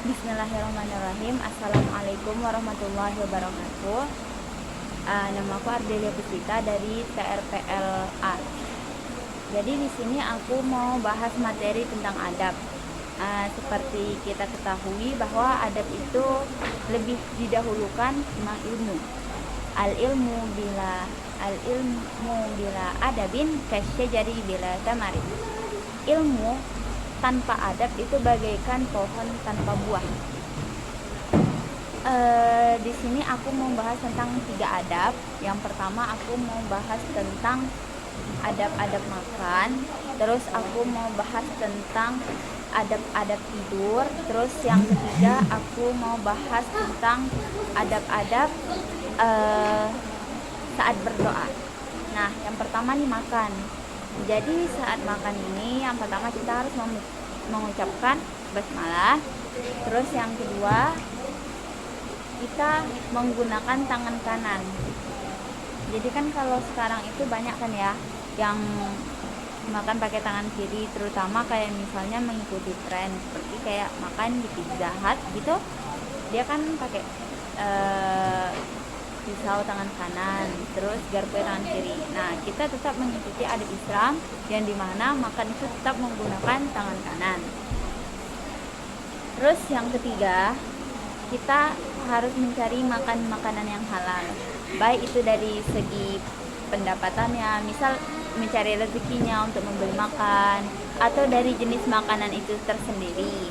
Bismillahirrahmanirrahim. Assalamualaikum warahmatullahi wabarakatuh. Nama aku Ardelia Puspita dari TRPL Art. Jadi di sini aku mau bahas materi tentang adab. Seperti kita ketahui bahwa adab itu lebih didahulukan tentang ilmu. Al ilmu bila adabin kasyajari bila tamarin. Ilmu tanpa adab itu bagaikan pohon tanpa buah. Di sini aku mau bahas tentang 3 adab. Yang pertama aku mau bahas tentang adab-adab makan. Terus aku mau bahas tentang adab-adab tidur. Terus yang ketiga aku mau bahas tentang adab-adab saat berdoa. Nah, yang pertama nih makan. Jadi saat makan ini yang pertama kita harus mengucapkan basmalah. Terus yang kedua kita menggunakan tangan kanan. Jadi kan kalau sekarang itu banyak kan ya yang makan pakai tangan kiri, terutama kayak misalnya mengikuti tren seperti kayak makan di Pizza Hut gitu. Dia kan pakai pisau tangan kanan, terus garpu tangan kiri. Nah, kita tetap mengikuti adab Islam yang dimana makan itu tetap menggunakan tangan kanan. Terus yang ketiga, kita harus mencari makan makanan yang halal, baik itu dari segi pendapatannya, misal mencari rezekinya untuk membeli makan, atau dari jenis makanan itu tersendiri.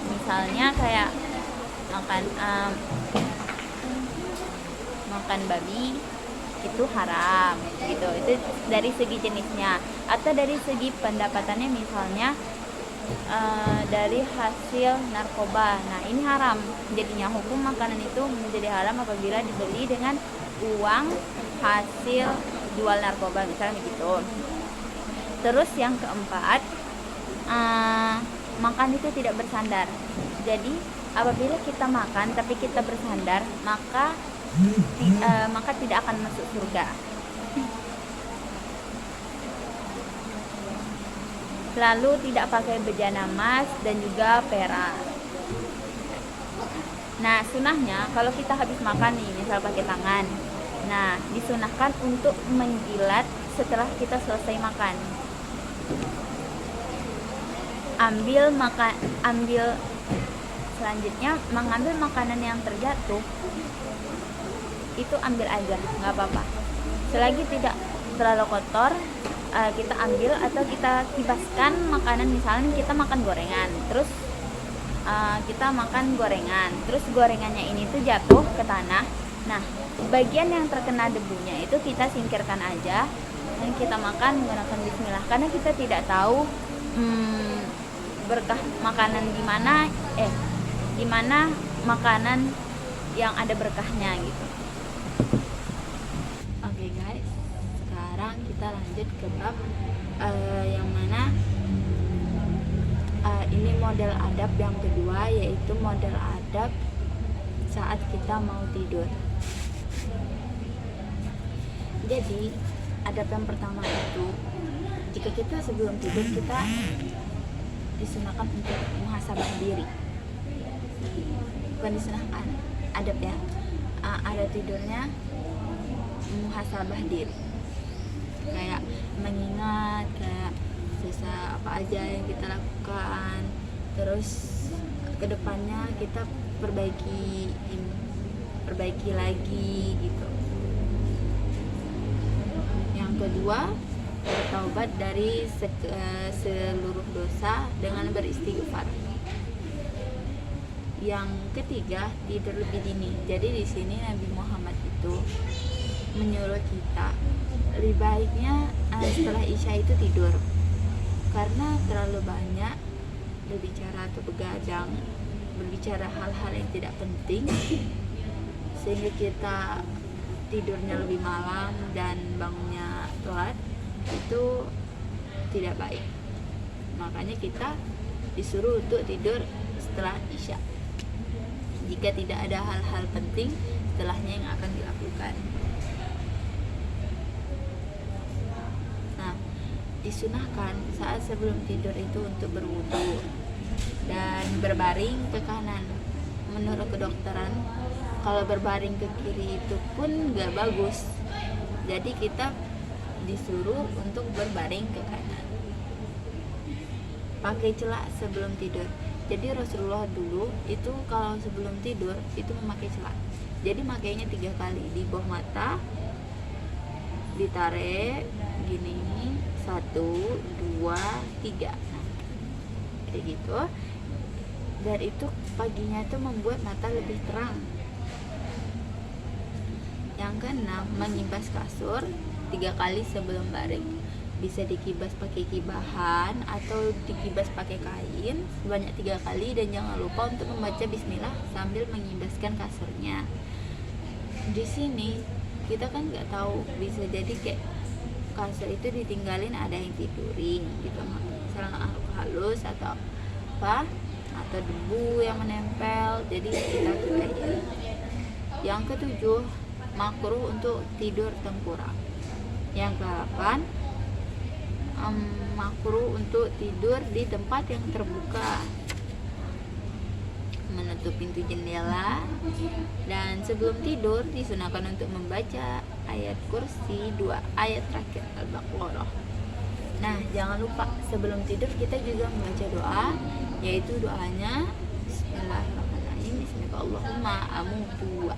Misalnya kayak makan babi itu haram gitu, itu dari segi jenisnya. Atau dari segi pendapatannya, misalnya dari hasil narkoba, nah ini haram jadinya. Hukum makanan itu menjadi haram apabila dibeli dengan uang hasil jual narkoba misalnya begitu. Terus yang keempat, makan itu tidak bersandar. Jadi apabila kita makan tapi kita bersandar, maka tidak akan masuk surga. Lalu tidak pakai bejana emas dan juga perak. Nah, sunahnya kalau kita habis makan nih, misal pakai tangan, nah disunahkan untuk menjilat setelah kita selesai makan. Selanjutnya mengambil makanan yang terjatuh itu ambil aja, nggak apa-apa. Selagi tidak terlalu kotor, kita ambil atau kita kibaskan makanan. Misalnya kita makan gorengan, terus kita makan gorengan, terus gorengannya ini tuh jatuh ke tanah. Nah, bagian yang terkena debunya itu kita singkirkan aja dan kita makan menggunakan bismillah, karena kita tidak tahu berkah makanan gimana makanan yang ada berkahnya gitu. Oke guys, sekarang kita lanjut ke bab yang mana ini model adab yang kedua, yaitu model adab saat kita mau tidur. Jadi adab yang pertama itu, jika kita sebelum tidur kita disunahkan untuk muhasabah diri. Bukan disunahkan, adab ya, ada tidurnya muhasabah diri, kayak mengingat kayak dosa apa aja yang kita lakukan, terus kedepannya kita perbaiki lagi gitu. Yang kedua, bertaubat dari seluruh dosa dengan beristighfar. Yang ketiga, tidur lebih dini. Jadi di sini Nabi Muhammad itu menyuruh kita lebih baiknya setelah Isya itu tidur, karena terlalu banyak berbicara atau begadang, berbicara hal-hal yang tidak penting, sehingga kita tidurnya lebih malam dan bangunnya telat. Itu tidak baik. Makanya kita disuruh untuk tidur setelah Isya, jika tidak ada hal-hal penting setelahnya yang akan dilakukan. Nah, disunahkan saat sebelum tidur itu untuk berwudu. dan berbaring ke kanan. Menurut kedokteran, kalau berbaring ke kiri itu pun gak bagus, jadi kita disuruh untuk berbaring ke kanan. Pakai celak sebelum tidur. Jadi Rasulullah dulu itu kalau sebelum tidur itu memakai celak. Jadi makainya 3 kali, di bawah mata ditarik gini, 1, 2, 3. Nah, kayak gitu. Dan itu paginya itu membuat mata lebih terang. Yang keenam, mengibas kasur 3 kali sebelum baring. Bisa dikibas pakai kibahan atau dikibas pakai kain sebanyak 3 kali, dan jangan lupa untuk membaca bismillah sambil mengibaskan kasurnya. Di sini kita kan nggak tahu, bisa jadi kayak kasur itu ditinggalin ada yang tidurin gitu, misalnya halus atau apa, atau debu yang menempel, jadi kita pilih. Yang ketujuh, makruh untuk tidur tengkurap. Yang ke-8, makruh untuk tidur di tempat yang terbuka, menutup pintu jendela, dan sebelum tidur disunahkan untuk membaca ayat kursi 2 ayat terakhir Al-Baqarah. Nah, jangan lupa sebelum tidur kita juga membaca doa, yaitu doanya Bismillahirrahmanirrahim, Bismillahirrahmanirrahim, amutu.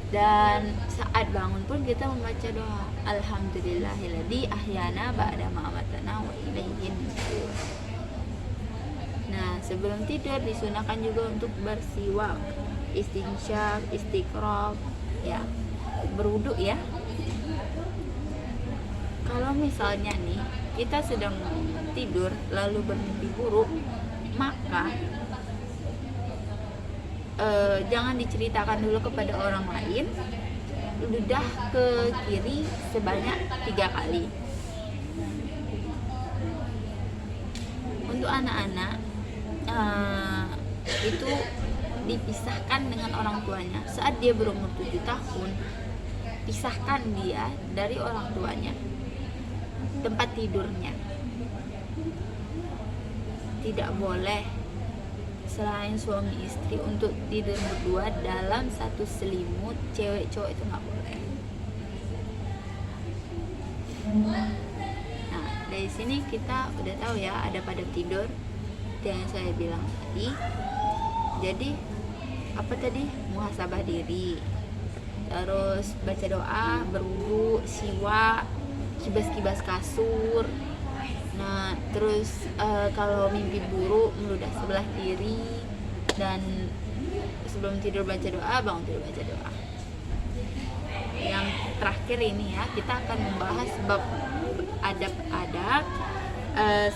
Dan saat bangun pun kita membaca doa Alhamdulillahilladzi ahyana ba'da ma amatana wa ilaihin nusyur. Nah, sebelum tidur disunahkan juga untuk bersiwak, istinsyaq, istiqraq, ya, berwudu ya. Kalau misalnya nih kita sedang tidur lalu bermimpi buruk, maka jangan diceritakan dulu kepada orang lain. Ludah ke kiri sebanyak 3 kali. Untuk anak-anak itu dipisahkan dengan orang tuanya. Saat dia berumur 7 tahun, pisahkan dia dari orang tuanya, tempat tidurnya. Tidak boleh selain suami istri untuk tidur berdua dalam satu selimut, cewek cowok itu nggak boleh. Nah, dari sini kita udah tahu ya ada pada tidur yang saya bilang tadi. Jadi apa tadi, muhasabah diri, terus baca doa, berwudu, siwak, kibas-kibas kasur. Nah, terus kalau mimpi buruk meludah sebelah kiri, dan sebelum tidur baca doa, bangun tidur baca doa. Yang terakhir ini ya, kita akan membahas bab adab-adab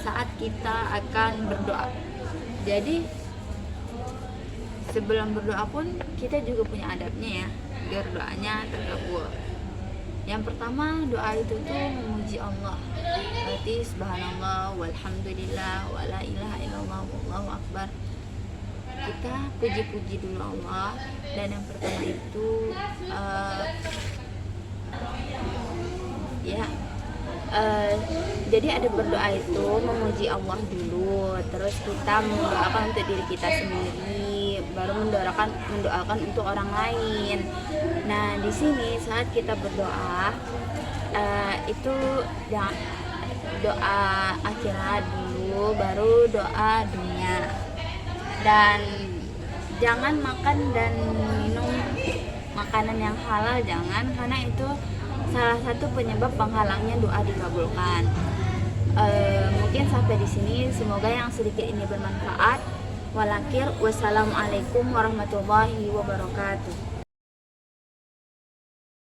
saat kita akan berdoa. Jadi sebelum berdoa pun kita juga punya adabnya ya, biar doanya terkabul. Yang pertama, doa itu tuh memuji Allah. Berarti subhanallah walhamdulillah wala ilaha illallah wallahu akbar. Kita puji-puji dulu Allah. Dan yang pertama itu jadi ada berdoa itu memuji Allah dulu, terus kita mendoakan untuk diri kita sendiri, baru mendoakan untuk orang lain. Nah, di sini saat kita berdoa itu doa akhirat dulu, baru doa dunia. Dan jangan makan dan minum makanan yang halal, jangan, karena itu salah satu penyebab penghalangnya doa dikabulkan. Mungkin sampai di sini, semoga yang sedikit ini bermanfaat. Wassalamualaikum warahmatullahi wabarakatuh.